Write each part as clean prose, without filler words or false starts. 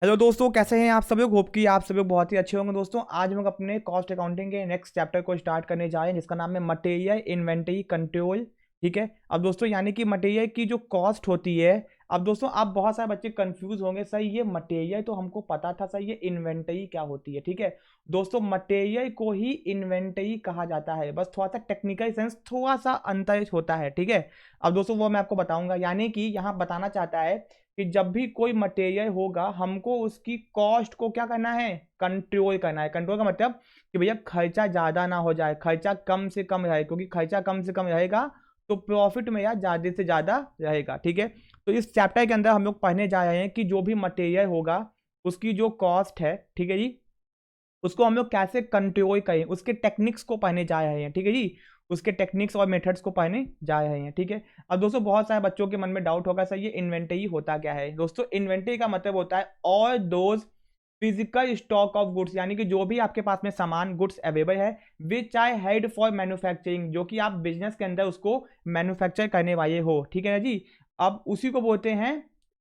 Hello दोस्तों, कैसे हैं आप सब लोग। होप कि आप सब लोग बहुत ही अच्छे होंगे। दोस्तों आज हम लोग अपने कॉस्ट अकाउंटिंग के नेक्स्ट चैप्टर को स्टार्ट करने जा रहे हैं, जिसका नाम है मटेरियल इन्वेंटरी कंट्रोल। ठीक है। अब दोस्तों यानी कि मटेरियल की जो कॉस्ट होती है, अब दोस्तों आप बहुत सारे बच्चे कंफ्यूज होंगे, सही ये मटेरियल तो हमको पता था, सही ये इन्वेंटरी क्या होती है। ठीक है दोस्तों, मटेरियल को ही इन्वेंटरी कहा जाता है, बस थोड़ा सा टेक्निकल सेंस थोड़ा सा अंतर होता है। ठीक है। अब दोस्तों वो मैं आपको बताऊंगा, यानी कि यहाँ बताना चाहता है कि जब भी कोई मटेरियल होगा हमको उसकी कॉस्ट को क्या करना है, कंट्रोल करना है। कंट्रोल का मतलब कि भैया खर्चा ज़्यादा ना हो जाए, खर्चा कम से कम रहे, क्योंकि खर्चा कम से कम रहेगा तो प्रॉफिट में यार ज़्यादा से ज़्यादा रहेगा। ठीक है। तो इस चैप्टर के अंदर हम लोग पढ़ने जा रहे हैं कि जो भी मटेरियल होगा उसकी जो कॉस्ट है, ठीक है जी, उसको हम लोग कैसे कंट्रोल करें, उसके टेक्निक्स को पढ़ने जा रहे हैं। ठीक है जी, उसके टेक्निक्स और मेथड्स को पढ़ने जा रहे हैं। ठीक है। अब दोस्तों बहुत सारे बच्चों के मन में डाउट होगा, सर ये इन्वेंटरी होता क्या है। दोस्तों इन्वेंटरी का मतलब होता है all those physical stock of goods, यानी कि जो भी आपके पास में सामान गुड्स अवेलेबल है विच आई हेड फॉर मैन्युफैक्चरिंग, जो कि आप बिजनेस के अंदर उसको मैन्युफैक्चर करने वाले हो। ठीक है ना जी। अब उसी को बोलते हैं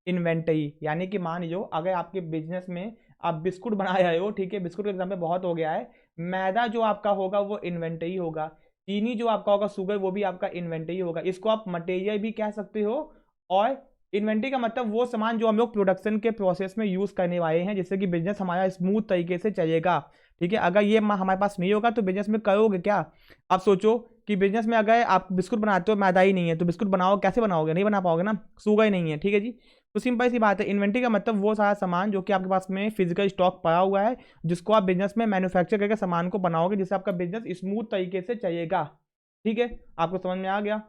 इन्वेंटरी। यानी कि मान लो अगर आपके बिजनेस में आप बिस्कुट बना रहे हो, ठीक है, बिस्कुट का एग्जाम्पल बहुत हो गया है, मैदा जो आपका होगा वो इन्वेंटरी होगा, चीनी जो आपका होगा, शुगर, वो भी आपका इन्वेंटरी होगा। इसको आप मटेरियल भी कह सकते हो। और इन्वेंटरी का मतलब वो सामान जो हम लोग प्रोडक्शन के प्रोसेस में यूज करने वाले हैं, जिससे कि बिजनेस हमारा स्मूथ तरीके से चलेगा। ठीक है। अगर ये हमारे पास नहीं होगा तो बिजनेस में करोगे क्या। आप सोचो कि बिजनेस में अगर आप बिस्कुट बनाते हो, मैदा ही नहीं है, तो बिस्कुट बनाओ कैसे बनाओगे, नहीं बना पाओगे ना, शुगर ही नहीं है। ठीक है जी। तो सिंपल सी बात है, इन्वेंटरी का मतलब वो सारा सामान जो कि आपके पास में फिजिकल स्टॉक पड़ा हुआ है, जिसको आप बिजनेस में मैन्युफैक्चर करके सामान को बनाओगे, जिससे आपका बिजनेस स्मूथ तरीके से चलेगा। ठीक है। आपको समझ में आ गया।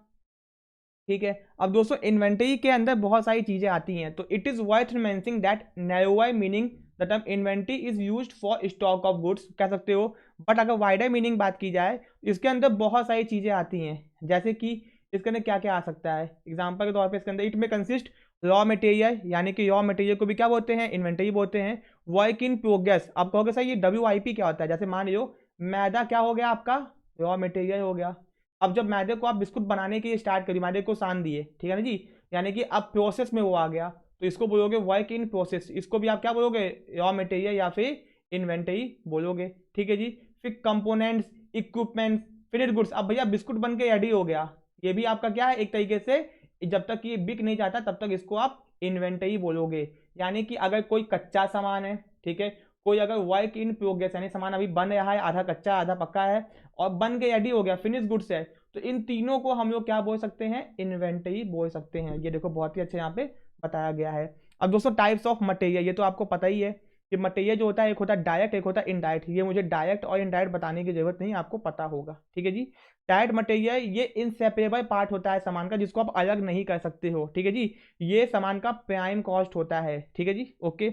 ठीक है। अब दोस्तों इन्वेंटरी के अंदर बहुत सारी चीजें आती हैं, तो it is worth mentioning that narrowly meaning the term inventory is used for stock of goods कह सकते हो। बट अगर वाइडर मीनिंग बात की जाए, इसके अंदर बहुत सारी चीजें आती हैं, जैसे कि इसके अंदर क्या क्या आ सकता है। एग्जाम्पल के तौर पर इसके अंदर इट में कंसिस्ट रॉ मटेरियल, यानी कि रॉ मटेरियल को भी क्या बोलते हैं, इन्वेंटरी बोलते हैं। वर्क इन प्रोग्रेस, आप कहोगे सर ये WIP क्या होता है। जैसे मान लो मैदा क्या हो गया आपका, रॉ मटेरियल हो गया। अब जब मैदे को आप बिस्कुट बनाने के लिए स्टार्ट करिए, मैदे को सान दिए, ठीक है ना जी, यानी कि अब प्रोसेस में वो आ गया, तो इसको बोलोगे वर्क इन प्रोसेस। इसको भी आप क्या बोलोगे, रॉ मटेरियल या फिर इन्वेंटरी बोलोगे। ठीक है जी। फिर कंपोनेंट्स, इक्विपमेंट्स, फिनिश गुड्स। अब भैया बिस्कुट बन के रेडी हो गया, ये भी आपका क्या है एक तरीके से, जब तक ये बिक नहीं जाता तब तक इसको आप इन्वेंटरी बोलोगे। यानी कि अगर कोई कच्चा सामान है, ठीक है, कोई अगर वर्क इन प्रोग्रेस यानी सामान अभी बन रहा है, आधा कच्चा आधा पक्का है, और बन के रेडी हो गया, फिनिश गुड्स है, तो इन तीनों को हम लोग क्या बोल सकते हैं, इन्वेंटरी बोल सकते हैं। ये देखो बहुत ही अच्छा यहाँ पे बताया गया है। अब दोस्तों टाइप्स ऑफ मटेरियल, ये तो आपको पता ही है कि मटेरियल जो होता है एक होता है डायरेक्ट, एक होता है इनडायरेक्ट। ये मुझे डायरेक्ट और इनडायरेक्ट बताने की जरूरत नहीं, आपको पता होगा। ठीक है जी। डायरेक्ट मटेरियल ये इनसेपरेबल पार्ट होता है सामान का, जिसको आप अलग नहीं कर सकते हो। ठीक है जी। ये सामान का प्राइम कॉस्ट होता है। ठीक है जी। ओके।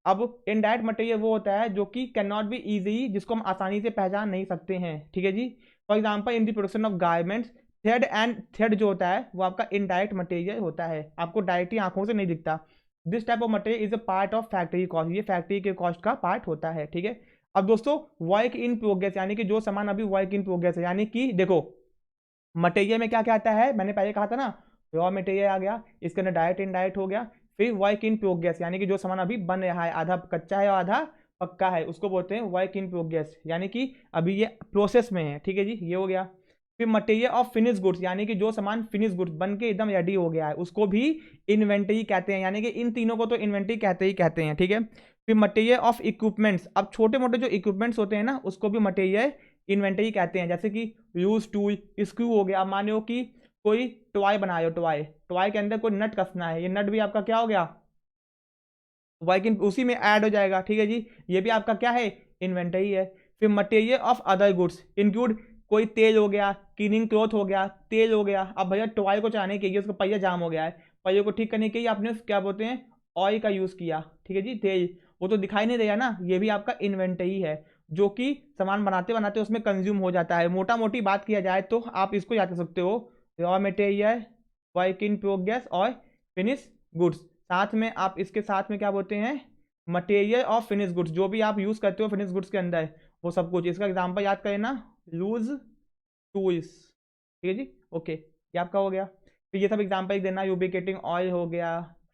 अब इनडायरेक्ट मटेरियल वो होता है जो कि कैन नॉट बी इजी, जिसको हम आसानी से पहचान नहीं सकते हैं। ठीक है जी। For example in the production of garments, thread and thread जो होता है वो आपका इनडायरेक्ट मटेरियल होता है, आपको डायरेक्टली आंखों से नहीं दिखता। This type of material is a part of factory cost, ये फैक्ट्री के कॉस्ट का पार्ट होता है। ठीक है। अब दोस्तों वर्क इन प्रोग्रेस, यानी कि जो सामान अभी वर्क इन प्रोग्रेस है, यानी कि देखो मटेरियल में क्या क्या आता है, मैंने पहले कहा था ना, रॉ मटेरियल आ गया, इसके अंदर डायरेक्ट इनडायरेक्ट हो गया। फिर वर्क इन प्रोग्रेस, यानी कि जो सामान अभी बन रहा है, आधा कच्चा है और आधा पक्का है, उसको बोलते हैं वर्क इन प्रोग्रेस, यानी कि अभी ये प्रोसेस में है। ठीक है जी, ये हो गया। फिर मटेरियल ऑफ फिनिश गुड्स, यानी कि जो सामान फिनिश गुड्स बन के एकदम रेडी हो गया है, उसको भी इन्वेंटरी कहते हैं। यानी कि इन तीनों को तो इन्वेंटरी कहते ही कहते हैं। ठीक है। फिर मटेरियल ऑफ इक्विपमेंट्स, अब छोटे मोटे जो इक्विपमेंट्स होते हैं ना, उसको भी मटेरियल इन्वेंटरी कहते हैं। जैसे कि यूज टूल, स्क्रू हो गया। अब मान लो कि कोई टॉय बनाए हो, टॉय टॉय के अंदर कोई नट कसना है, ये नट भी आपका क्या हो गया, वर्किंग उसी में ऐड हो जाएगा। ठीक है जी। ये भी आपका क्या है, इन्वेंटरी है। फिर material of other goods include, कोई तेल हो गया, क्लीनिंग क्लॉथ हो गया, तेल हो गया। अब भैया टॉय को चलाने के लिए उसका पहिया जाम हो गया है, पहिए को ठीक करने के लिए आपने क्या बोलते हैं, ऑयल का यूज़ किया। ठीक है जी, तेल, वो तो दिखाई नहीं देगा ना, ये भी आपका इन्वेंटरी है, जो कि सामान बनाते बनाते उसमें कंज्यूम हो जाता है। मोटा मोटी बात किया जाए तो आप इसको याद कर सकते हो, raw material, work in progress और फिनिश गुड्स। साथ में आप इसके साथ में क्या बोलते हैं, मटेरियल ऑफ फिनिश गुड्स, जो भी आप यूज करते हो फिनिश गुड्स के अंदर, वो सब कुछ। इसका एग्जांपल याद करें ना, लूज टूल्स। ठीक है जी। ओके, ये आपका हो गया। फिर ये सब एग्जांपल देना, यूबिकेटिंग ऑयल हो गया,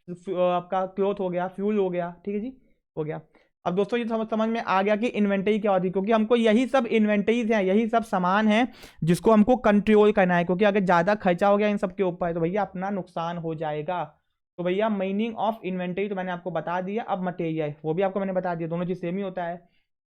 आपका क्लोथ हो गया, फ्यूल हो गया। ठीक है जी। हो गया। अब दोस्तों ये समझ में आ गया कि इन्वेंटरी क्या होती है, क्योंकि हमको यही सब इन्वेंटरीज हैं, यही सब सामान है जिसको हमको कंट्रोल करना है, क्योंकि अगर ज्यादा खर्चा हो गया इन सब के ऊपर तो भैया अपना नुकसान हो जाएगा। तो भैया मीनिंग ऑफ इन्वेंटरी तो मैंने आपको बता दिया, अब मटेरियल वो भी आपको मैंने बता दिया, दोनों चीज सेम ही होता है।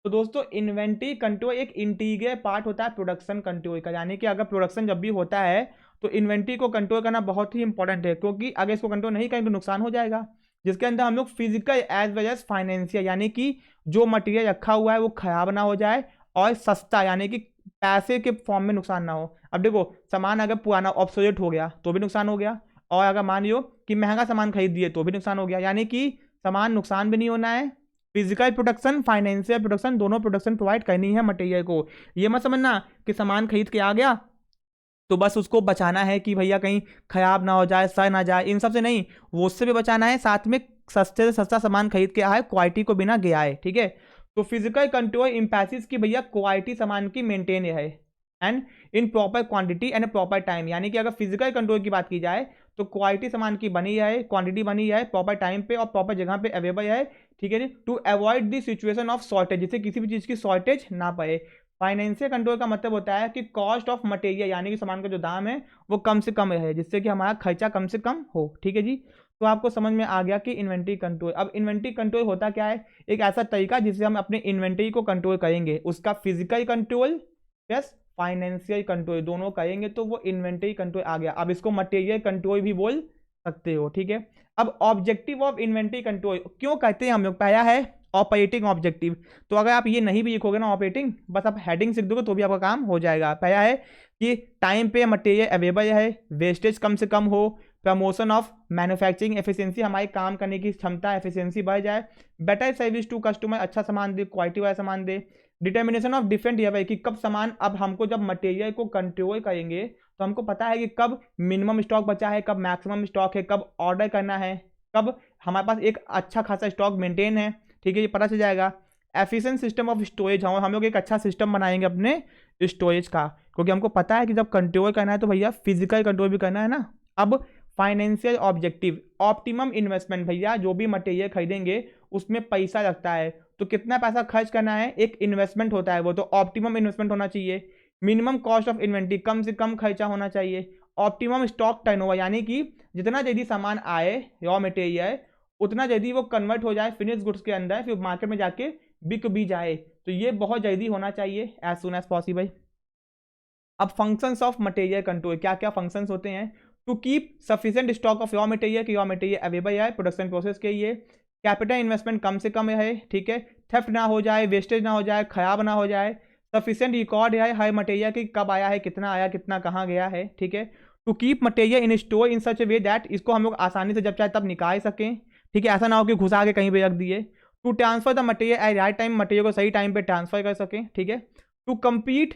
तो दोस्तों इन्वेंटरी कंट्रोल एक इंटीग्रल पार्ट होता है प्रोडक्शन कंट्रोल का, यानी कि अगर प्रोडक्शन जब भी होता है तो इन्वेंटरी को कंट्रोल करना बहुत ही इंपॉर्टेंट है, क्योंकि अगर इसको कंट्रोल नहीं करेंगे तो नुकसान हो जाएगा, जिसके अंदर हम लोग physical as well as financial, यानी कि जो मटेरियल रखा हुआ है वो खराब ना हो जाए, और सस्ता यानी कि पैसे के फॉर्म में नुकसान ना हो। अब देखो सामान अगर पुराना ऑब्सोलेट हो गया तो भी नुकसान हो गया, और अगर मान लो कि महंगा सामान खरीद दिए तो भी नुकसान हो गया, यानी कि सामान नुकसान भी नहीं होना है। फिजिकल प्रोडक्शन फाइनेंशियल प्रोडक्शन दोनों प्रोडक्शन प्रोवाइड करनी है मटेरियल को। ये मत समझना कि सामान खरीद के आ गया तो बस उसको बचाना है कि भैया कहीं खराब ना हो जाए, सड़ ना जाए, इन सब से नहीं, वो उससे भी बचाना है, साथ में सस्ते से सस्ता सामान खरीद के आए, क्वालिटी को बिना गया है, ठीक है। तो फिजिकल कंट्रोल इंपैसिस की भैया क्वालिटी सामान की मेंटेन है and in proper quantity and proper time, यानी कि अगर फिजिकल कंट्रोल की बात की जाए तो क्वालिटी सामान की बनी है, क्वांटिटी बनी है, प्रॉपर टाइम पे और प्रॉपर जगह पे अवेलेबल है, ठीक है, to avoid the situation of shortage, जिससे किसी भी चीज की शॉर्टेज ना पड़े। फाइनेंशियल कंट्रोल का मतलब होता है कि कॉस्ट ऑफ मटेरियल, यानी कि सामान का जो दाम है वो कम से कम है, जिससे कि हमारा खर्चा कम से कम हो, ठीक है जी। तो आपको समझ में आ गया कि इन्वेंटरी कंट्रोल। अब इन्वेंटरी कंट्रोल होता क्या है, एक ऐसा तरीका जिससे हम अपने इन्वेंटरी को कंट्रोल करेंगे, उसका physical control plus financial control दोनों करेंगे तो वो इन्वेंटरी कंट्रोल आ गया। अब इसको मटेरियल कंट्रोल भी बोल सकते हो, ठीक है। अब ऑब्जेक्टिव ऑफ इन्वेंटरी कंट्रोल क्यों कहते हैं हम लोग, पहला है ऑपरेटिंग ऑब्जेक्टिव। तो अगर आप ये नहीं भी लिखोगे ना ऑपरेटिंग, बस आप हेडिंग सीख दोगे तो भी आपका काम हो जाएगा। पहला है कि टाइम पे मटेरियल अवेलेबल है, वेस्टेज कम से कम हो, प्रमोशन ऑफ मैन्युफैक्चरिंग एफिशिएंसी, हमारी काम करने की क्षमता एफिशिएंसी बढ़ जाए, बेटर सर्विस टू कस्टमर, अच्छा सामान दे, क्वालिटी वाला सामान दे, डिटर्मिनेशन ऑफ डिफरेंट ईयर कि कब सामान, अब हमको जब मटेरियल को कंट्रोल करेंगे तो हमको पता है कि कब मिनिमम स्टॉक बचा है, कब मैक्सिमम स्टॉक है, कब ऑर्डर करना है, कब हमारे पास एक अच्छा खासा स्टॉक मेंटेन है, ठीक है, ये पता चल जाएगा। एफिशिएंट सिस्टम ऑफ स्टोरेज, हम लोग एक अच्छा सिस्टम बनाएंगे अपने स्टोरेज का, क्योंकि हमको पता है कि जब कंट्रोल करना है तो भैया फिजिकल कंट्रोल भी करना है ना। अब फाइनेंशियल ऑब्जेक्टिव, ऑप्टिमम इन्वेस्टमेंट, भैया जो भी मटेरियल खरीदेंगे उसमें पैसा लगता है तो कितना पैसा खर्च करना है, एक इन्वेस्टमेंट होता है वो, तो ऑप्टिमम इन्वेस्टमेंट होना चाहिए। मिनिमम कॉस्ट ऑफ इन्वेंट्री, कम से कम खर्चा होना चाहिए। ऑप्टिमम स्टॉक टर्नओवर, यानी कि जितना जल्दी सामान आए रॉ मटेरियल उतना जल्दी वो कन्वर्ट हो जाए फिनिश गुड्स के अंदर, फिर मार्केट में जाके बिक भी जाए, तो ये बहुत जल्दी होना चाहिए, एज सुन एज पॉसिबल। अब फंक्शंस ऑफ मटेरियल कंट्रोल, क्या क्या फंक्शंस होते हैं, to keep sufficient stock of raw material की रॉ मटेरियल अवेलेबल है प्रोडक्शन प्रोसेस के लिए, कैपिटल इन्वेस्टमेंट कम से कम है, ठीक है, थेफ्ट ना हो जाए, वेस्टेज ना हो जाए, खराब ना हो जाए, सफिशिएंट रिकॉर्ड है हर मटेरियल की कब आया है, कितना आया, कितना कहाँ गया है, ठीक है, to keep material in store in such way that, इसको हम लोग आसानी से जब चाहे तब निकाल सकें, ठीक है, ऐसा ना हो कि घुसा के कहीं पे रख दिए। To transfer the material at right time, material को सही टाइम पे ट्रांसफर कर सकें, ठीक है। To compete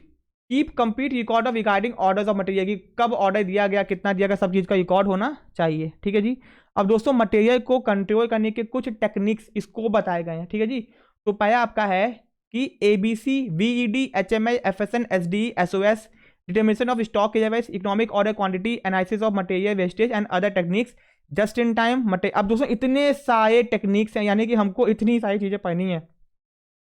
keep complete record of regarding orders of material, की कब ऑर्डर दिया गया, कितना दिया गया, सब चीज़ का रिकॉर्ड होना चाहिए, ठीक है जी। अब दोस्तों मटेरियल को कंट्रोल करने के कुछ टेक्निक्स इसको बताए गए हैं, ठीक है जी। तो पहला आपका है कि ABC VED HMI FSN SD SOS determination of stock levels, economic order quantity, analysis of material wastage and other techniques, just in time material. अब दोस्तों इतने सारे टेक्निक्स हैं, यानी कि हमको इतनी सारी चीज़ें पढ़नी है।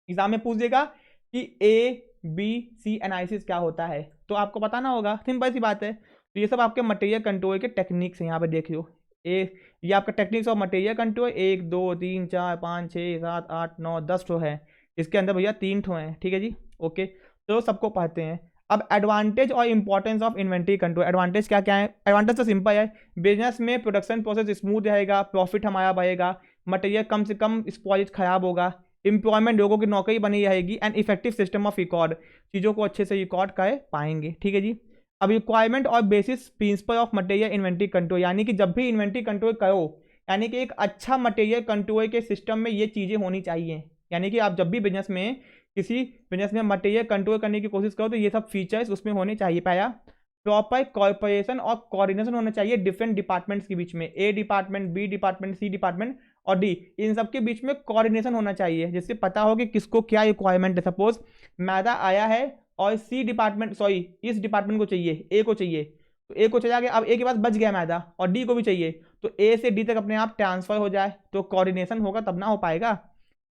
एग्जाम में पूछ देगा कि ABC एनालिसिस क्या होता है, तो आपको बताना होगा, सिंपल सी बात है। तो ये सब आपके मटेरियल कंट्रोल के टेक्निक्स हैं, यहाँ पे देख लो, ये आपका टेक्निक्स ऑफ मटेरियल कंट्रोल 1 2 3 4 5 6 7 8 9 10 ठो है, इसके अंदर भैया 3 ठो हैं, ठीक है जी, ओके। तो सबको पढ़ते हैं। अब एडवांटेज और importance of inventory control. Advantage क्या क्या है, एडवांटेज तो सिंपल है, बिजनेस में प्रोडक्शन प्रोसेस स्मूथ रहेगा, प्रॉफिट हमारा बढ़ेगा, मटेरियल कम से कम स्पॉइलेज खराब होगा, एम्प्लॉयमेंट लोगों की नौकरी बनी रहेगी, and effective system of record, चीज़ों को अच्छे से रिकॉर्ड कर पाएंगे, ठीक है जी। अब रिक्वायरमेंट और basis principle of material inventory control, यानी कि जब भी इन्वेंट्री कंट्रोल करो, यानी कि एक अच्छा मटेरियल कंट्रोल के सिस्टम में ये चीज़ें होनी चाहिए, यानी कि आप जब भी बिजनेस में किसी बिजनेस में मटेरियल कंट्रोल करने की कोशिश करो तो ये सब फीचर्स उसमें होने चाहिए। पहला, प्रॉपर कॉर्पोरेशन और कोऑर्डिनेशन होना चाहिए डिफरेंट डिपार्टमेंट्स के बीच में, A department, B department, C department और D, इन सब के बीच में कोऑर्डिनेशन होना चाहिए, जिससे पता हो कि किसको क्या रिक्वायरमेंट है। सपोज मैदा आया है और C डिपार्टमेंट, सॉरी इस डिपार्टमेंट को चाहिए, A को चाहिए, तो A को चला गया, अब A के पास बच गया मैदा और D को भी चाहिए, तो A से D तक अपने आप ट्रांसफर हो जाए, तो कोऑर्डिनेशन होगा तब ना हो पाएगा।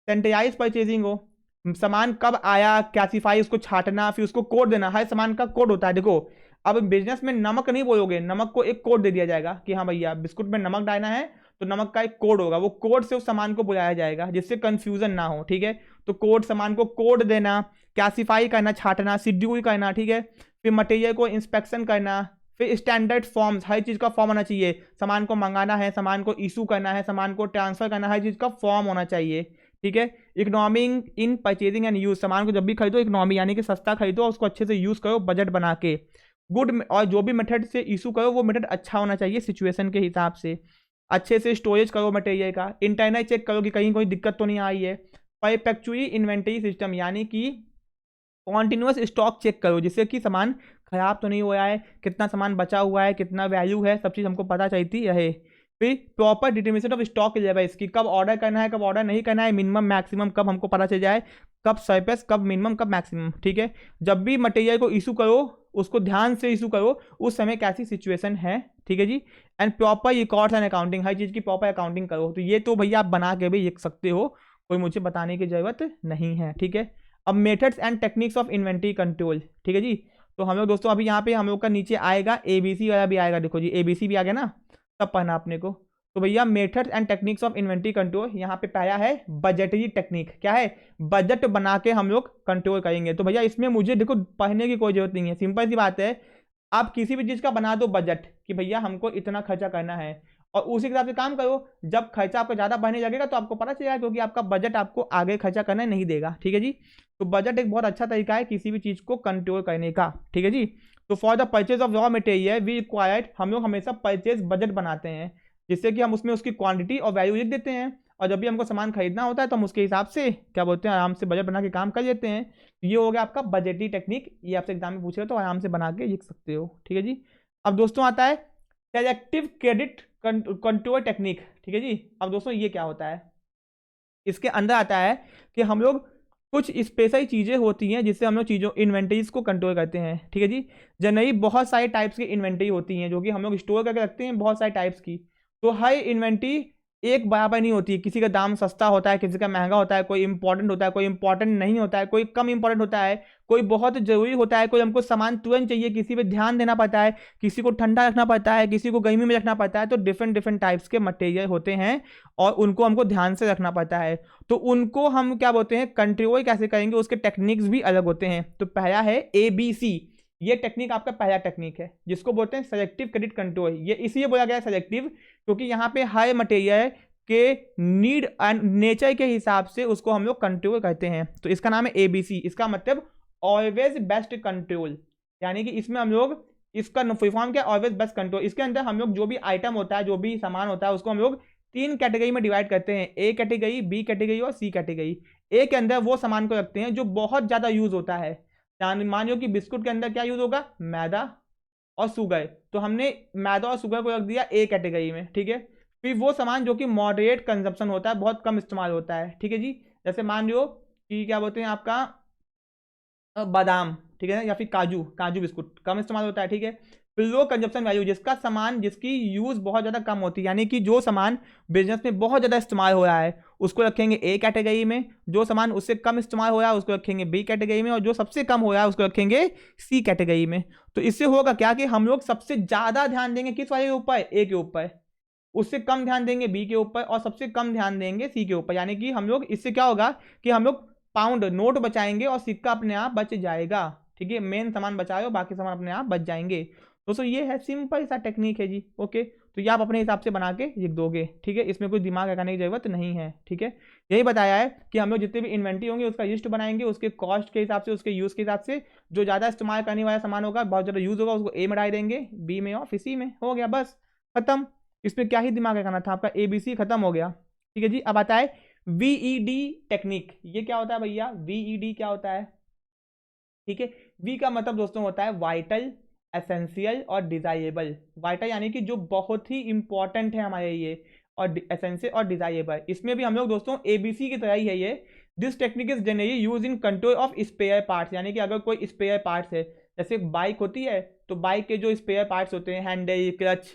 सेंट्रलाइज परचेजिंग हो, सामान कब आया, क्लासीफाई, उसको छाटना, फिर उसको कोड देना, हर सामान का कोड होता है। देखो अब बिजनेस में नमक नहीं बोलोगे, नमक को एक कोड दे दिया जाएगा कि हाँ भैया बिस्कुट में नमक डालना है, तो नमक का एक कोड होगा, वो कोड से उस सामान को बुलाया जाएगा जिससे कंफ्यूजन ना हो, ठीक है। तो कोड, सामान को कोड देना, क्लासीफाई करना, छाटना, शेड्यूल करना, ठीक है। फिर मटेरियल को इंस्पेक्शन करना, फिर स्टैंडर्ड फॉर्म्स, हर चीज का फॉर्म होना चाहिए, सामान को मंगाना है, सामान को इशू करना है, सामान को ट्रांसफर करना, हर चीज का फॉर्म होना चाहिए, ठीक है। इकोनॉमिंग इन परचेजिंग एंड यूज, सामान को जब भी खरीदो इकोनॉमी यानी कि सस्ता खरीदो और उसको अच्छे से यूज करो बजट बना के। गुड, और जो भी मेथड से इशू करो वो मेथड अच्छा होना चाहिए सिचुएशन के हिसाब से। अच्छे से स्टोरेज करो मटेरियल का, इंटरनल चेक करो कि कहीं कोई दिक्कत तो नहीं आई है। परपेचुअली इन्वेंटरी सिस्टम यानी कि कॉन्टिन्यूस स्टॉक चेक करो जिससे कि सामान खराब तो नहीं हुआ है, कितना सामान बचा हुआ है, कितना वैल्यू है, सब चीज़ हमको पता चलती रहे। फिर proper determination of stock levels की, कब ऑर्डर करना है, कब ऑर्डर नहीं करना है, मिनिमम मैक्सिमम कब हमको पता चल जाए, कब सरप्लस, कब मिनिमम, कब मैक्सिमम, ठीक है। जब भी मटेरियल को इशू करो उसको ध्यान से इशू करो उस समय कैसी सिचुएशन है, ठीक है जी। And proper records and accounting, हर चीज़ की प्रॉपर अकाउंटिंग करो। तो ये तो भैया आप बना के भी लिख सकते हो, कोई मुझे बताने की जरूरत नहीं है, ठीक है। अब methods and techniques of inventory control, ठीक है जी। तो हम लोग दोस्तों अभी यहाँ पे हम लोग का नीचे आएगा ABC वाला भी आएगा, देखो जी ABC भी आ गया ना, तब पढ़ना अपने को। तो भैया methods and techniques of inventory control, यहाँ पे पहला है बजटरी टेक्निक, क्या है, बजट बना के हम लोग कंट्रोल करेंगे। तो भैया इसमें मुझे देखो पढ़ने की कोई जरूरत नहीं है, सिंपल सी बात है, आप किसी भी चीज़ का बना दो बजट कि भैया हमको इतना खर्चा करना है और उसी हिसाब से काम करो। जब खर्चा आपका ज़्यादा बढ़ने लगेगा तो आपको पता चलेगा क्योंकि आपका बजट आपको आगे खर्चा करना नहीं देगा, ठीक है जी। तो बजट एक बहुत अच्छा तरीका है किसी भी चीज़ को कंट्रोल करने का, ठीक है जी। तो for the purchase of raw material we required, हम लोग हमेशा परचेज बजट बनाते हैं जिससे कि हम उसमें उसकी क्वांटिटी और वैल्यू लिख देते हैं और जब भी हमको सामान खरीदना होता है तो हम उसके हिसाब से क्या बोलते हैं आराम से बजट बना के काम कर लेते हैं। ये हो गया आपका बजटरी टेक्निक, ये आपसे एग्जाम में पूछ रहे हो तो आराम से बना के लिख सकते हो, ठीक है जी। अब दोस्तों आता है सेलेक्टिव क्रेडिट कंट्रोल टेक्निक, ठीक है जी। अब दोस्तों ये क्या होता है, इसके अंदर आता है कि हम लोग कुछ स्पेशल चीज़ें होती हैं जिससे हम लोग चीज़ों इन्वेंटरीज को कंट्रोल करते हैं, ठीक है जी। जनरली बहुत सारे टाइप्स की इन्वेंटरी होती हैं जो कि हम लोग स्टोर करके रखते हैं बहुत सारे टाइप्स की। तो हर इन्वेंटरी एक बराबर नहीं होती है, किसी का दाम सस्ता होता है, किसी का महंगा होता है, कोई इंपॉर्टेंट होता है, कोई इंपॉर्टेंट नहीं होता है, कोई कम इंपॉर्टेंट होता है, कोई बहुत जरूरी होता है, कोई हमको सामान तुरंत चाहिए, किसी पे ध्यान देना पड़ता है, किसी को ठंडा रखना पड़ता है, किसी को गर्मी में रखना पड़ता है। तो डिफरेंट डिफरेंट टाइप्स के मटेरियल होते हैं और उनको हमको ध्यान से रखना पड़ता है। तो उनको हम क्या बोलते हैं कंट्रोल कैसे करेंगे, उसके टेक्निक्स भी अलग होते हैं। तो पहला है ABC, ये टेक्निक आपका पहला टेक्निक है जिसको बोलते हैं सेलेक्टिव क्रेडिट कंट्रोल। ये इसलिए बोला गया है सेलेक्टिव क्योंकि यहाँ पे हाई मटेरियल के नीड एंड नेचर के हिसाब से उसको हम लोग कंट्रोल करते हैं। तो इसका नाम है ABC, इसका मतलब ऑलवेज बेस्ट कंट्रोल, यानी कि इसमें हम लोग इसका फुल फॉर्म क्या है, ऑलवेज बेस्ट कंट्रोल। इसके अंदर हम लोग जो भी आइटम होता है, जो भी सामान होता है, उसको हम लोग 3 कैटेगरी में डिवाइड करते हैं, A कैटेगरी, B कैटेगरी और C कैटेगरी। A के अंदर वो सामान को रखते हैं जो बहुत ज़्यादा यूज होता है, मान लो कि बिस्कुट के अंदर क्या यूज होगा, मैदा और शुगर, तो हमने मैदा और शुगर को रख दिया A कैटेगरी में, ठीक है। फिर वो सामान जो कि मॉडरेट कंजप्शन होता है, बहुत कम इस्तेमाल होता है, ठीक है जी। जैसे मान लो कि क्या बोलते हैं आपका बादाम, ठीक है ना, या फिर काजू, काजू बिस्कुट कम इस्तेमाल होता है, ठीक है। फिर लो कंजप्शन वैल्यू, जिसका सामान जिसकी यूज बहुत ज़्यादा कम होती है, यानी कि जो सामान बिजनेस में बहुत ज़्यादा इस्तेमाल हो रहा है उसको रखेंगे A कैटेगरी में, जो सामान उससे कम इस्तेमाल हो रहा है उसको रखेंगे B कैटेगरी में और जो सबसे कम हो रहा है उसको रखेंगे C कैटेगरी में। तो इससे होगा क्या कि हम लोग सबसे ज़्यादा ध्यान देंगे किस वाले के ऊपर, A के ऊपर, उससे कम ध्यान देंगे B के ऊपर और सबसे कम ध्यान देंगे C के ऊपर। यानी कि हम लोग इससे क्या होगा कि हम लोग पाउंड नोट बचाएंगे और सिक्का अपने आप बच जाएगा, ठीक है। मेन सामान बचाओ बाकी सामान अपने आप बच जाएंगे। दोस्तों ये है सिंपल सा टेक्निक है जी, ओके। तो ये आप अपने हिसाब से बना के लिख दोगे, ठीक है, इसमें कोई दिमाग लगाने की जरूरत नहीं है, ठीक है। यही बताया है कि हम लोग जितने भी इन्वेंट्री होंगे उसका लिस्ट बनाएंगे, उसके कॉस्ट के हिसाब से, उसके यूज के हिसाब से, जो ज़्यादा इस्तेमाल करने वाला सामान होगा, बहुत ज़्यादा यूज होगा, उसको A में डाल देंगे, B में और फिर C में, हो गया बस खत्म। इसमें क्या ही दिमाग लगाना था, आपका ABC खत्म हो गया, ठीक है जी। अब आता है VED टेक्निक। ये क्या होता है भैया, VED क्या होता है, ठीक है। V का मतलब दोस्तों होता है वाइटल, एसेंशियल और डिजायरेबल। वाइटल यानी कि जो बहुत ही इंपॉर्टेंट है हमारे लिए, और एसेंशियल और डिजायरेबल, इसमें भी हम लोग दोस्तों ABC की तरह ही है ये। This technique is generally use in control of spare parts, यानी कि अगर कोई स्पेयर पार्ट्स है, जैसे बाइक होती है तो बाइक के जो स्पेयर पार्ट्स होते हैं, हैंडल, क्लच,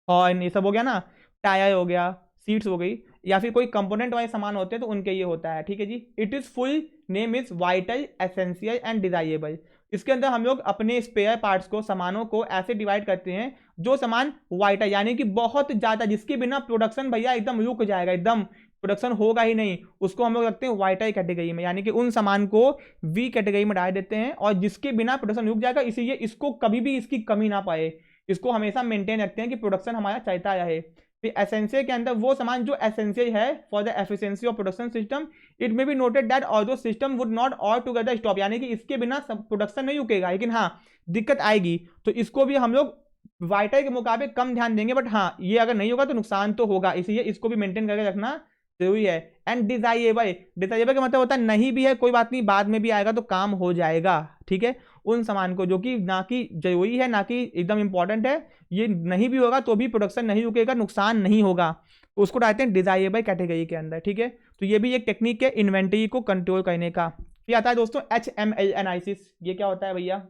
हॉर्न, ये सब हो गया ना, टायर हो गया, सीट्स हो गई, या फिर कोई कंपोनेंट वाले सामान होते हैं तो उनके ये होता है, ठीक है जी। It is full name is vital, essential and desirable. इसके अंदर हम लोग अपने स्पेयर पार्ट्स को, सामानों को ऐसे डिवाइड करते हैं जो सामान वाइटल यानी कि बहुत ज्यादा, जिसके बिना प्रोडक्शन भैया एकदम रुक जाएगा, एकदम प्रोडक्शन होगा ही नहीं, उसको हम लोग रखते हैं वाइटल कैटेगरी में, यानी कि उन सामान को वी कैटेगरी में डाल देते हैं और जिसके बिना प्रोडक्शन रुक जाएगा, इसीलिए इसको कभी भी इसकी कमी ना पाए, इसको हमेशा मेंटेन रखते हैं कि प्रोडक्शन हमारा चलता रहे। फिर एसेंशियल के अंदर वो सामान जो एसेंशियल है for the efficiency of production system, it may be noted that although system would not all together stop, यानी कि इसके बिना प्रोडक्शन नहीं रुकेगा, लेकिन हाँ दिक्कत आएगी, तो इसको भी हम लोग वाइटल के मुकाबले कम ध्यान देंगे, बट हाँ ये अगर नहीं होगा तो नुकसान तो होगा, इसलिए इसको भी मेंटेन करके रखना जरूरी है। एंड डिजायरेबल, डिजायरेबल का मतलब होता है नहीं भी है कोई बात नहीं, बाद में भी आएगा तो काम हो जाएगा, ठीक है। उन सामान को जो कि ना कि जरूरी है ना कि एकदम इंपॉर्टेंट है, ये नहीं भी होगा तो भी प्रोडक्शन नहीं रुकेगा, नुकसान नहीं होगा, उसको डालते हैं डिजायरेबल कैटेगरी के अंदर, ठीक है। तो ये भी एक टेक्निक है इन्वेंटरी को कंट्रोल करने का। फिर आता है दोस्तों HML एनालिसिस। ये क्या होता है भैया?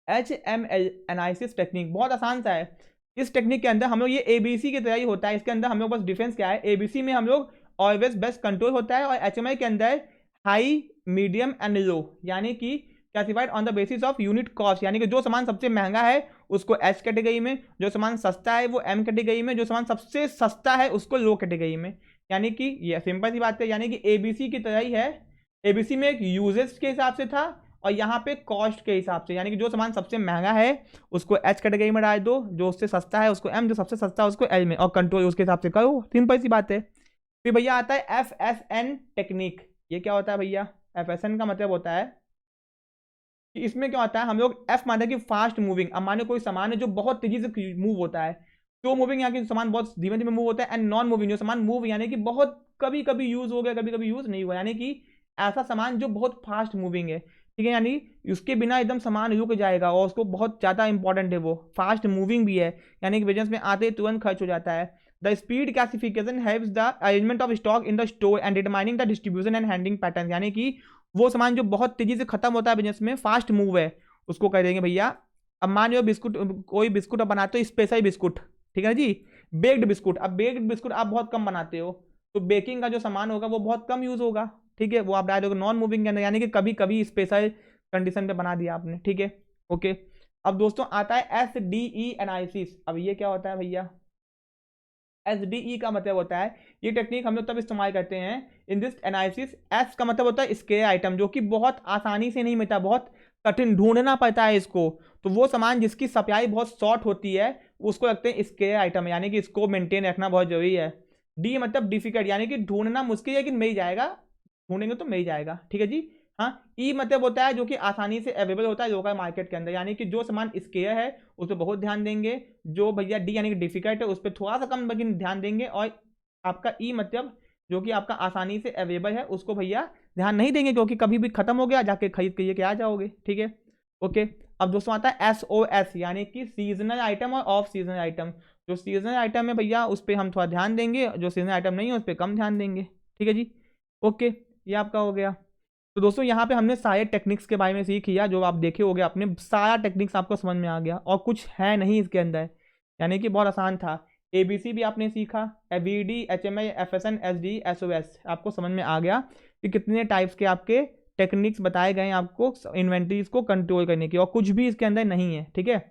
HML एनालिसिस टेक्निक बहुत आसान सा है। इस टेक्निक के अंदर हम लोग ये ABC की तरह ही होता है, इसके अंदर हम लोग बस डिफरेंस क्या है, ABC में हम लोग ऑलवेज बेस्ट कंट्रोल होता है, और HMI के अंदर हाई, मीडियम एंड लो, यानी कि classified on the basis of unit cost, यानी कि जो सामान सबसे महंगा है उसको H कैटेगरी में, जो सामान सस्ता है वो M कैटेगरी में, जो सामान सबसे सस्ता है उसको लो कैटेगरी में। यानी कि ये सिंपल सी बात है, यानी कि ABC की तरह ही है। ABC में एक यूजेस के हिसाब से था और यहाँ पे कॉस्ट के हिसाब से, यानी कि जो सामान सबसे महंगा है उसको H कैटेगरी में डाल दो, जो उससे सस्ता है उसको M, जो सबसे सस्ता है उसको L में, और कंट्रोल उसके हिसाब से करो, सिंपल सी बात है। फिर भैया आता है FSN टेक्निक। ये क्या होता है भैया? FSN का मतलब होता है कि इसमें क्या होता है, हम लोग F मानते हैं कि फास्ट मूविंग, अब माने कोई सामान है जो बहुत तेजी से मूव होता है, तो मूविंग यहाँ की सामान बहुत धीमे धीमे मूव होता है, एंड नॉन मूविंग जो सामान मूव यानी कि बहुत कभी कभी यूज हो गया कभी कभी यूज नहीं हुआ, यानी कि ऐसा सामान जो बहुत फास्ट मूविंग है, ठीक है, यानी उसके बिना एकदम सामान रुक जाएगा और उसको बहुत ज़्यादा इंपॉर्टेंट है, वो फास्ट मूविंग भी है, यानी कि बिजनेस में आते ही तुरंत खर्च हो जाता है। The speed classification helps the arrangement of stock in the store and determining the distribution and handling pattern, यानी कि वो सामान जो बहुत तेजी से खत्म होता है बिजनेस में, फास्ट मूव है, उसको कह देंगे भैया। अब मान लो बिस्कुट, कोई बिस्कुट अब बनाते हो स्पेशल बिस्कुट, ठीक है जी, बेक्ड बिस्कुट, अब बेक्ड बिस्कुट आप बहुत कम बनाते हो तो बेकिंग का जो सामान होगा वो बहुत कम यूज होगा, ठीक है, वो आप डाल दोगे नॉन मूविंग के अंदर, यानी कि कभी कभी स्पेशल कंडीशन पे बना दिया आपने, ठीक है, ओके। अब दोस्तों आता है SDE एनालिसिस। अब ये क्या होता है भैया? SDE का मतलब होता है, ये टेक्निक हम लोग तब इस्तेमाल करते हैं इन दिस एनालिसिस। S का मतलब होता है स्केयर आइटम, जो कि बहुत आसानी से नहीं मिलता, बहुत कठिन ढूंढना पड़ता है इसको, तो वो सामान जिसकी सप्लाई बहुत शॉर्ट होती है उसको रखते हैं स्केयर आइटम, यानी कि इसको मेंटेन रखना बहुत जरूरी है। डी मतलब डिफिकल्ट, यानी कि ढूंढना मुश्किल है लेकिन मिल जाएगा, ढूंढेंगे तो मिल जाएगा, ठीक है जी। हाँ, ई मतलब होता है जो कि आसानी से अवेलेबल होता है लोकल मार्केट के अंदर, यानी कि जो सामान स्केयर है उस पर बहुत ध्यान देंगे, जो भैया डी यानी कि डिफिकल्ट है उस पर थोड़ा सा कम लेकिन ध्यान देंगे, और आपका ई मतलब जो कि आपका आसानी से अवेलेबल है उसको भैया ध्यान नहीं देंगे, क्योंकि कभी भी खत्म हो गया जाके खरीद के लेके आ जाओगे, ठीक है, ओके। अब दोस्तों आता है SOS, यानी कि सीजनल आइटम और ऑफ सीजनल आइटम। जो सीजनल आइटम है भैया उस पर हम थोड़ा ध्यान देंगे, जो सीजनल आइटम नहीं है उस पर कम ध्यान देंगे, ठीक है जी, ओके, ये आपका हो गया। तो दोस्तों यहाँ पे हमने सारे टेक्निक्स के बारे में सीख लिया, जो आप देखे होगे आपने, सारा टेक्निक्स आपको समझ में आ गया और कुछ है नहीं इसके अंदर, यानी कि बहुत आसान था। ABC भी आपने सीखा, VD, HMI, FSN, SD, SOS आपको समझ में आ गया कि कितने टाइप्स के आपके टेक्निक्स बताए गए हैं आपको इन्वेंट्रीज को कंट्रोल करने की, और कुछ भी इसके अंदर नहीं है, ठीक है।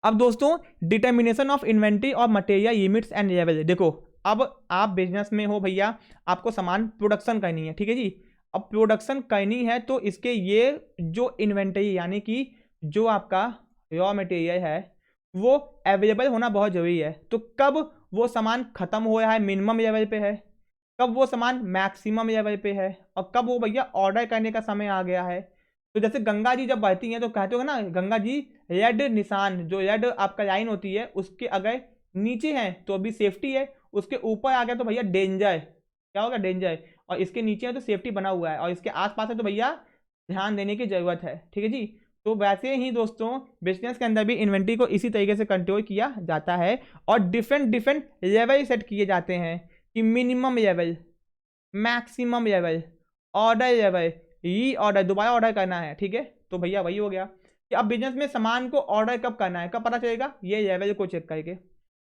अब दोस्तों डिटर्मिनेशन ऑफ इन्वेंट्री और मटेरियल लिमिट्स एंड लेवल। देखो अब आप बिजनेस में हो भैया, आपको सामान प्रोडक्शन करनी है, ठीक है जी, अब प्रोडक्शन करनी है तो इसके ये जो इन्वेंट्री यानी कि जो आपका रॉ मटेरियल है वो अवेलेबल होना बहुत जरूरी है। तो कब वो सामान खत्म हो रहा है मिनिमम लेवल पे है, कब वो सामान मैक्सिमम लेवल पे है, और कब वो भैया ऑर्डर करने का समय आ गया है। तो जैसे गंगा जी जब बहती हैं तो कहते हो ना, गंगा जी रेड निशान, जो रेड आपका लाइन होती है उसके अगर नीचे है तो अभी सेफ्टी है, उसके ऊपर आ गया तो भैया डेंजर, क्या होगा, डेंजर, और इसके नीचे है तो सेफ्टी बना हुआ है, और इसके आसपास है तो भैया ध्यान देने की जरूरत है, ठीक है जी। तो वैसे ही दोस्तों बिजनेस के अंदर भी इन्वेंट्री को इसी तरीके से कंट्रोल किया जाता है, और डिफरेंट डिफरेंट लेवल सेट किए जाते हैं कि minimum level, maximum level, order level, री ऑर्डर, दोबारा ऑर्डर करना है, ठीक है। तो भैया वही हो गया कि अब बिजनेस में सामान को ऑर्डर कब करना है, कब पता चलेगा, ये लेवल को चेक करके।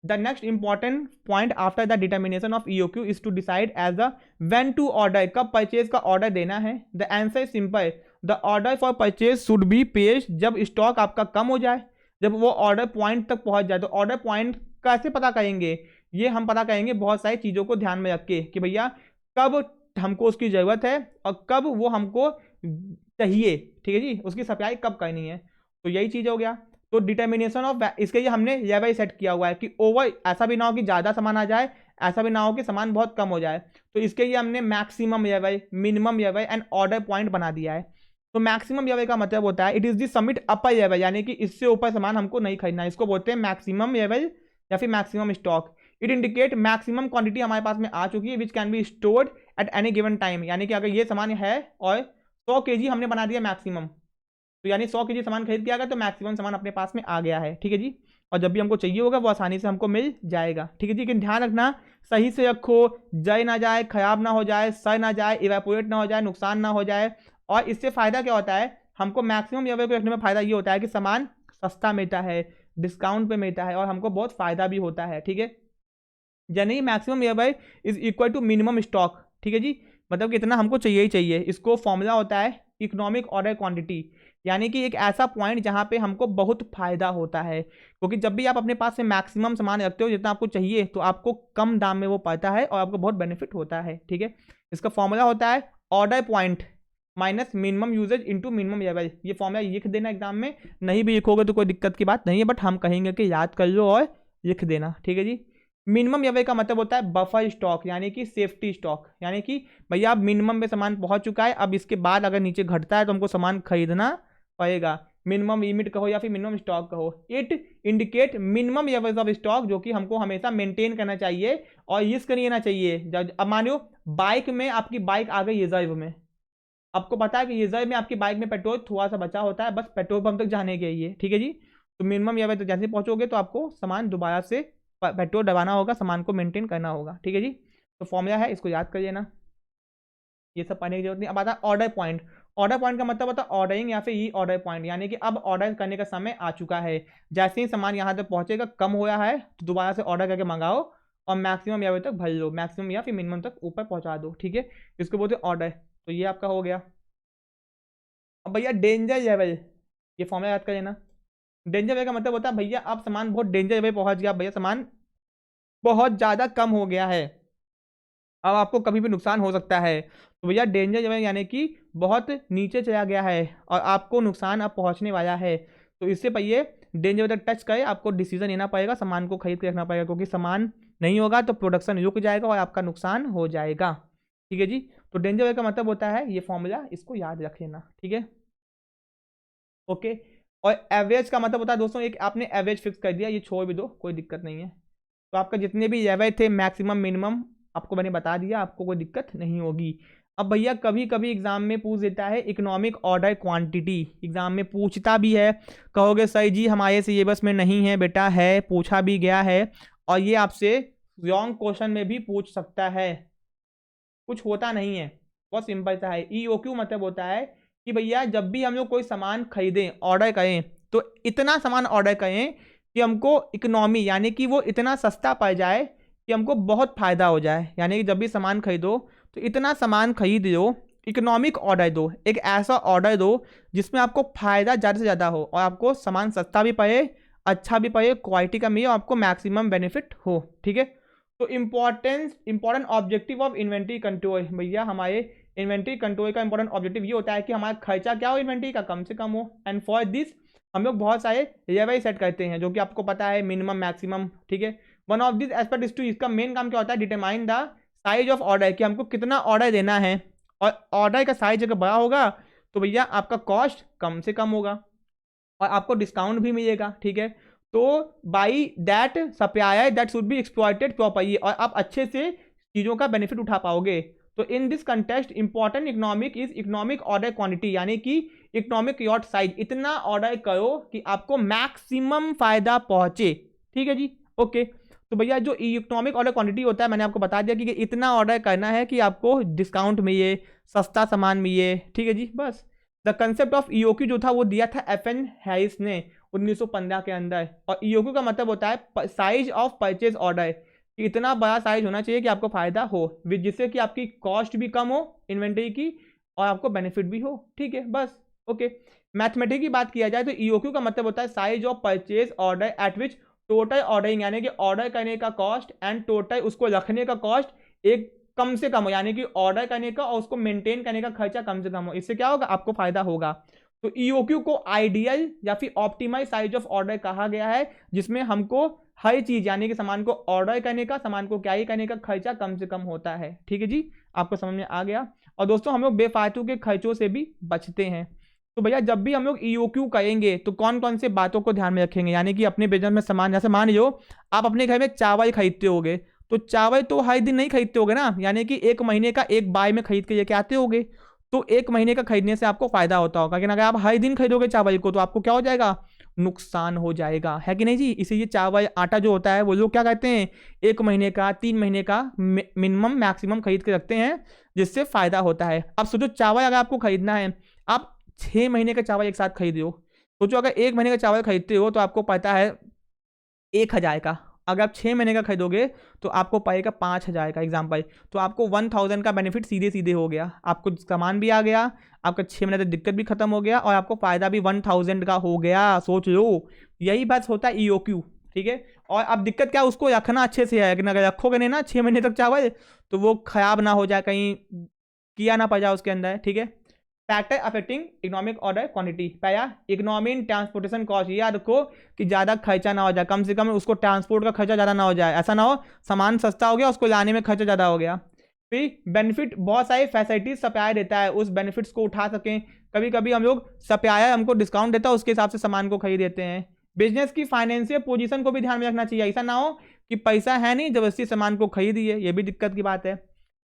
The next important point after the determination of EOQ is to decide as the when to order, कब परचेज का ऑर्डर देना है। The answer is simple, the order for purchase should be पेश जब stock आपका कम हो जाए, जब वो ऑर्डर पॉइंट तक पहुंच जाए। तो ऑर्डर पॉइंट कैसे पता करेंगे, ये हम पता करेंगे बहुत सारी चीज़ों को ध्यान में रख के कि भैया कब हमको उसकी ज़रूरत है और कब वो हमको चाहिए, ठीक है जी, उसकी सप्लाई कब करनी है। तो यही चीज़ हो गया। तो डिटर्मिनेशन ऑफ, इसके लिए हमने लेवल सेट किया हुआ है कि ओवर, ऐसा भी ना हो कि ज़्यादा सामान आ जाए, ऐसा भी ना हो कि सामान बहुत कम हो जाए। तो इसके लिए हमने maximum level, minimum level and order point बना दिया है। तो मैक्सिमम लेवल का मतलब होता है it is the summit upper level, यानी कि इससे ऊपर सामान हमको नहीं खरीदना, इसको बोलते हैं मैक्सिमम लेवल या फिर maximum stock. It indicate maximum quantity हमारे पास में आ चुकी है which can be stored at any given time, यानी कि अगर ये सामान है और 100 kg हमने बना दिया मैक्सिमम, तो यानी 100 kg सामान खरीद के आ गया तो मैक्सिमम सामान अपने पास में आ गया है, ठीक है जी। और जब भी हमको चाहिए होगा वो आसानी से हमको मिल जाएगा, ठीक है जी। लेकिन ध्यान रखना, सही से रखो, जय ना जाए, खराब ना हो जाए, सड़ ना जाए, इवेपोरेट ना हो जाए, नुकसान ना हो जाए। और इससे फायदा क्या होता है, हमको मैक्सिमम लेवल को रखने में फायदा ये होता है कि सामान सस्ता मिलता है, डिस्काउंट पे मिलता है और हमको बहुत फायदा भी होता है, ठीक है। यानी maximum level is equal to minimum stock, ठीक है जी, मतलब कि इतना हमको चाहिए ही चाहिए। इसको फॉर्मूला होता है इकोनॉमिक ऑर्डर क्वांटिटी, यानी कि एक ऐसा पॉइंट जहां पे हमको बहुत फायदा होता है, क्योंकि जब भी आप अपने पास से मैक्सिमम सामान रखते हो जितना आपको चाहिए तो आपको कम दाम में वो पड़ता है और आपको बहुत बेनिफिट होता है, ठीक है। इसका फॉर्मूला होता है order point minus minimum usage into minimum level. ये फॉर्मूला लिख देना एग्जाम में, नहीं भी लिखोगे तो कोई दिक्कत की बात नहीं है, बट हम कहेंगे कि याद कर लो और लिख देना, ठीक है जी। मिनिमम लेवल का मतलब होता है बफर स्टॉक, यानी कि सेफ्टी स्टॉक, यानी कि भैया अब मिनिमम में सामान पहुंच चुका है, अब इसके बाद अगर नीचे घटता है तो हमको सामान खरीदना पड़ेगा। मिनिमम लिमिट कहो या फिर मिनिमम स्टॉक कहो, it indicate minimum levels of stock जो कि हमको हमेशा मेंटेन करना चाहिए और यूज नहीं करना चाहिए। अब मान लो बाइक में आपकी बाइक आ गई रिजर्व में, आपको पता है कि रिजर्व में आपकी बाइक में पेट्रोल थोड़ा सा बचा होता है, बस पेट्रोल पंप तक जाने के लिए, ठीक है जी। तो मिनिमम लेवल तक जैसे पहुंचोगे तो आपको सामान दोबारा से पेट्रोल डलवाना होगा, सामान को मेंटेन करना होगा, ठीक है जी। तो फॉर्मूला है, इसको याद कर लेना, ये सब पढ़ने की जरूरत नहीं। अब आता है ऑर्डर पॉइंट। ऑर्डर पॉइंट का मतलब होता है ऑर्डरिंग या फिर ई ऑर्डर पॉइंट, यानी कि अब ऑर्डर करने का समय आ चुका है। जैसे ही सामान यहाँ तक पहुंचेगा, कम हो रहा है तो दोबारा से ऑर्डर करके मंगाओ और मैक्सिमम लेवल तक भर लो, मैक्सिमम या फिर मिनिमम तक ऊपर पहुंचा दो, ठीक है। इसको बोलते हैं ऑर्डर। तो ये आपका हो गया। अब भैया डेंजर लेवल, ये फॉर्मूला याद कर लेना। डेंजर लेवल का मतलब होता है भैया अब सामान बहुत डेंजर लेवल पहुंच गया, भैया सामान बहुत ज़्यादा कम हो गया है, अब आपको कभी भी नुकसान हो सकता है। तो भैया डेंजर लेवल यानी कि बहुत नीचे चला गया है और आपको नुकसान अब पहुंचने वाला है। तो इससे पहले डेंजर लेवल टच करे आपको डिसीजन लेना पड़ेगा, सामान को खरीद के रखना पड़ेगा, क्योंकि सामान नहीं होगा तो प्रोडक्शन रुक जाएगा और आपका नुकसान हो जाएगा, ठीक है जी। तो डेंजर लेवल का मतलब होता है ये फॉर्मूला, इसको याद रख लेना, ठीक है, ओके। और एवरेज का मतलब होता है दोस्तों, एक आपने एवरेज फिक्स कर दिया, ये छोड़ भी दो, कोई दिक्कत नहीं है। तो आपका जितने भी लेवल थे मैक्सिमम मिनिमम आपको मैंने बता दिया, आपको कोई दिक्कत नहीं होगी। अब भैया कभी कभी एग्जाम में पूछ देता है इकोनॉमिक ऑर्डर क्वांटिटी, एग्जाम में पूछता भी है। कहोगे सर जी हमारे सिलेबस में नहीं है बेटा, है, पूछा भी गया है और ये आपसे रॉन्ग क्वेश्चन में भी पूछ सकता है, कुछ होता नहीं है, बहुत सिंपल सा है। EOQ मतलब होता है कि भैया जब भी हम लोग कोई सामान खरीदें, ऑर्डर करें, तो इतना सामान ऑर्डर करें कि हमको इकोनॉमी, यानी कि वो इतना सस्ता पड़ जाए कि हमको बहुत फायदा हो जाए। यानी कि जब भी सामान खरीदो तो इतना सामान खरीद लो, इकोनॉमिक ऑर्डर दो, एक ऐसा ऑर्डर दो जिसमें आपको फायदा ज़्यादा से ज़्यादा हो और आपको सामान सस्ता भी पड़े, अच्छा भी पड़े, क्वालिटी का मिले और आपको मैक्सिमम बेनिफिट हो, ठीक है। तो important objective of inventory control, भैया हमारे इन्वेंट्री कंट्रोल का इंपॉर्टेंट ऑब्जेक्टिव ये होता है कि हमारा खर्चा क्या हो इन्वेंट्री का, कम से कम हो। एंड फॉर दिस हम लोग बहुत सारे लेवल सेट करते हैं जो कि आपको पता है, मिनिमम, मैक्सिमम, ठीक है। One of this aspect is to, इसका मेन काम क्या होता है, determine the size of order, कि हमको कितना ऑर्डर देना है, और ऑर्डर का साइज अगर बड़ा होगा तो भैया आपका कॉस्ट कम से कम होगा और आपको डिस्काउंट भी मिलेगा, ठीक है। तो by that supplier that should be exploited properly, और आप अच्छे से चीज़ों का बेनिफिट उठा पाओगे। तो in this context important economic is economic order quantity, यानी कि इकोनॉमिक यॉट साइज, इतना ऑर्डर करो कि आपको मैक्सिमम फायदा पहुंचे, ठीक है जी, ओके। तो भैया जो इकोनॉमिक ऑर्डर क्वांटिटी होता है मैंने आपको बता दिया कि इतना ऑर्डर करना है कि आपको डिस्काउंट मिले, सस्ता सामान मिले, ठीक है जी, बस। द कंसेप्ट ऑफ EOQ जो था वो दिया था FN हैरिस ने, 1915 के अंदर। और ईओक्यू का मतलब होता है साइज ऑफ परचेज ऑर्डर, इतना बड़ा साइज होना चाहिए कि आपको फायदा हो, जिससे कि आपकी कॉस्ट भी कम हो इन्वेंटरी की और आपको बेनिफिट भी हो। ठीक है, बस ओके। मैथमेटिक्स की बात किया जाए तो ईओक्यू का मतलब होता है size of purchase order eight which total ordering, यानी कि ऑर्डर करने का कॉस्ट एंड टोटल उसको रखने का कॉस्ट एक कम से कम हो, यानी कि ऑर्डर करने का और उसको मेंटेन करने का खर्चा कम से कम हो। इससे क्या होगा, आपको फायदा होगा। तो ईओक्यू को आइडियल या फिर ऑप्टिमाइज साइज ऑफ ऑर्डर कहा गया है, जिसमें हमको हर चीज यानी कि सामान को ऑर्डर करने का, सामान को कैरी करने का खर्चा कम से कम होता है। ठीक है जी, आपको समझ में आ गया। और दोस्तों हम लोग बेफालतू के खर्चों से भी बचते हैं। तो भैया जब भी हम लोग ईओक्यू करेंगे तो कौन कौन से बातों को ध्यान में रखेंगे, यानी कि अपने बिजनेस में सामान, जैसे मान लो आप अपने घर में चावल खरीदते होगे, तो चावल तो हर दिन नहीं खरीदते होगे ना, यानी कि एक महीने का एक बाय में खरीद के लेके आते होगे। तो एक महीने का खरीदने से आपको फायदा होता होगा, लेकिन अगर आप हर दिन खरीदोगे चावल को तो आपको क्या हो जाएगा, नुकसान हो जाएगा, है कि नहीं जी। इसीलिए चावल आटा जो होता है वो लोग क्या कहते हैं, एक महीने का 3 महीने का मिनिमम मैक्सिमम खरीद के रखते हैं, जिससे फायदा होता है। अब सोचो चावल अगर आपको खरीदना है, आप 6 महीने का चावल एक साथ खरीद हो, सोचो अगर 1 महीने का चावल खरीदते हो तो आपको पता है 1,000 का, अगर आप 6 महीने का खरीदोगे तो आपको पड़ेगा 5,000 का एग्जाम्पल। तो आपको 1,000 का बेनिफिट सीधे सीधे हो गया, आपको सामान भी आ गया, आपका 6 महीने तक दिक्कत भी खत्म हो गया और आपको फायदा भी 1,000 का हो गया। सोच लो, यही बात होता है ईओक्यू। ठीक है, और अब दिक्कत क्या, उसको रखना अच्छे से है, लेकिन अगर रखोगे नहीं ना 6 महीने तक चावल, तो वो खराब ना हो जाए, कहीं किया ना पड़ जाए उसके अंदर। ठीक है, factor affecting economic order quantity, पहला इकोनॉमी इन ट्रांसपोर्टेशन कॉस्ट, याद रखो कि ज़्यादा खर्चा ना हो जाए, कम से कम उसको ट्रांसपोर्ट का खर्चा ज़्यादा ना हो जाए, ऐसा ना हो सामान सस्ता हो गया उसको लाने में खर्चा ज़्यादा हो गया। फिर बेनिफिट, बहुत सारी फैसिलिटीज सप्लायर देता है, उस बेनिफिट्स को उठा सकें। कभी कभी हम लोग सप्लायर हमको डिस्काउंट देता है, उसके हिसाब से सामान को खरीद देते हैं। बिजनेस की फाइनेंशियल पोजीशन को भी ध्यान में रखना चाहिए, ऐसा ना हो कि पैसा है नहीं जबरदस्ती सामान को खरीदिए, ये भी दिक्कत की बात है।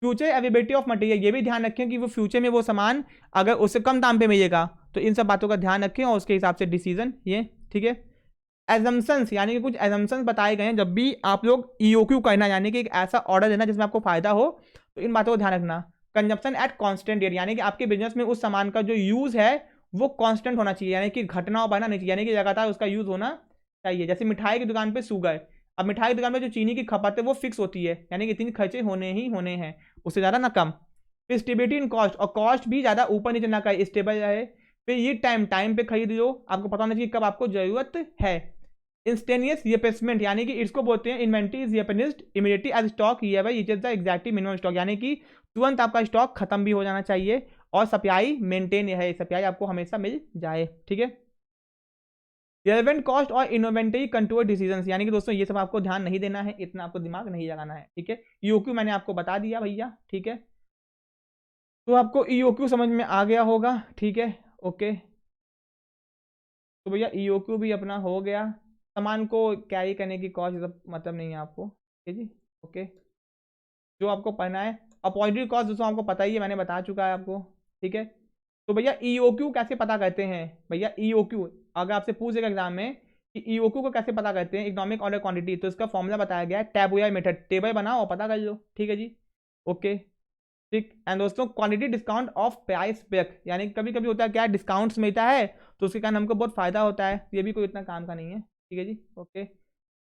फ्यूचर अवेलेबिलिटी ऑफ मटेरियल, ये भी ध्यान रखें कि वो फ्यूचर में वो सामान अगर उससे कम दाम पे मिलेगा, तो इन सब बातों का ध्यान रखें और उसके हिसाब से डिसीजन ये। ठीक है, एजम्पशंस, यानी कि कुछ एजम्पशंस बताए गए हैं जब भी आप लोग ईओक्यू करना, यानी कि एक ऐसा ऑर्डर देना जिसमें आपको फायदा हो, तो इन बातों को ध्यान रखना। कंजप्शन एट कांस्टेंट रेट, यानी कि आपके बिजनेस में उस सामान का जो यूज है वो कांस्टेंट होना चाहिए, यानी कि घटना बढ़ना नहीं चाहिए, यानी कि लगातार उसका यूज होना चाहिए। जैसे मिठाई की दुकान पे शुगर, अब मिठाई की दुकान में जो चीनी की खपत है वो फिक्स होती है, यानी कि इतनी खर्चे होने ही होने हैं, उससे ज़्यादा ना कम। फिर स्टेबिलिटी इन कॉस्ट, और कॉस्ट भी ज़्यादा ऊपर नीचे ना करे, स्टेबल रहे। फिर ये टाइम पे खरीद लो, आपको पता होना चाहिए कब आपको जरूरत है। इंस्टेनियस रिप्लेसमेंट, यानी कि इसको बोलते हैं inventory is replenished immediately as stock, ये भाई it is the exactly minimum stock, यानी कि तुरंत आपका स्टॉक खत्म भी हो जाना चाहिए और सप्लाई मेंटेन है, सप्लाई आपको हमेशा मिल जाए। ठीक है, रिलेवेंट कॉस्ट और इन्वेंटरी कंट्रोल डिसीजंस, यानी कि दोस्तों ये सब आपको ध्यान नहीं देना है, इतना आपको दिमाग नहीं लगाना है। ठीक है, ईओक्यू मैंने आपको बता दिया भैया। ठीक है, तो आपको ईओक्यू समझ में आ गया होगा। ठीक है, ओके, तो भैया ईओक्यू भी अपना हो गया, सामान को कैरी करने की कॉस्ट सब मतलब नहीं है आपको। ठीक है जी, ओके, जो आपको पढ़ना है अपॉर्चुनिटी कॉस्ट दोस्तों आपको पता ही है, मैंने बता चुका है आपको। ठीक है, तो भैया ईओक्यू कैसे पता करते हैं, भैया ईओक्यू अगर आपसे पूछेगा एग्जाम में कि ईओक्यू को कैसे पता करते हैं, इकोनॉमिक ऑर्डर क्वांटिटी, तो इसका फॉर्मूला बताया गया है टैबुलर मेथड, टेबल बनाओ और पता कर लो। ठीक है जी, ओके, ठीक। एंड दोस्तों quantity discount of price break, यानी कभी कभी होता है क्या, डिस्काउंट्स मिलता है तो उसके कारण हमको बहुत फायदा होता है, ये भी कोई इतना काम का नहीं है। ठीक है जी, ओके।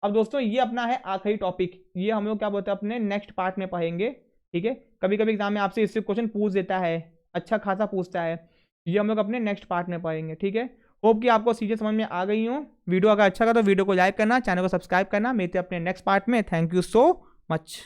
अब दोस्तों ये अपना है आखिरी टॉपिक, ये हम लोग क्या बोलते हैं अपने नेक्स्ट पार्ट में पढ़ेंगे। ठीक है, कभी कभी एग्जाम में आपसे इससे क्वेश्चन पूछ देता है, अच्छा खासा पूछता है, ये हम लोग अपने नेक्स्ट पार्ट में पढ़ेंगे। ठीक है, होप कि आपको चीज़ें समझ में आ गई हूँ। वीडियो अगर अच्छा लगा तो वीडियो को लाइक करना, चैनल को सब्सक्राइब करना, मिलते हैं अपने नेक्स्ट पार्ट में। Thank you so much.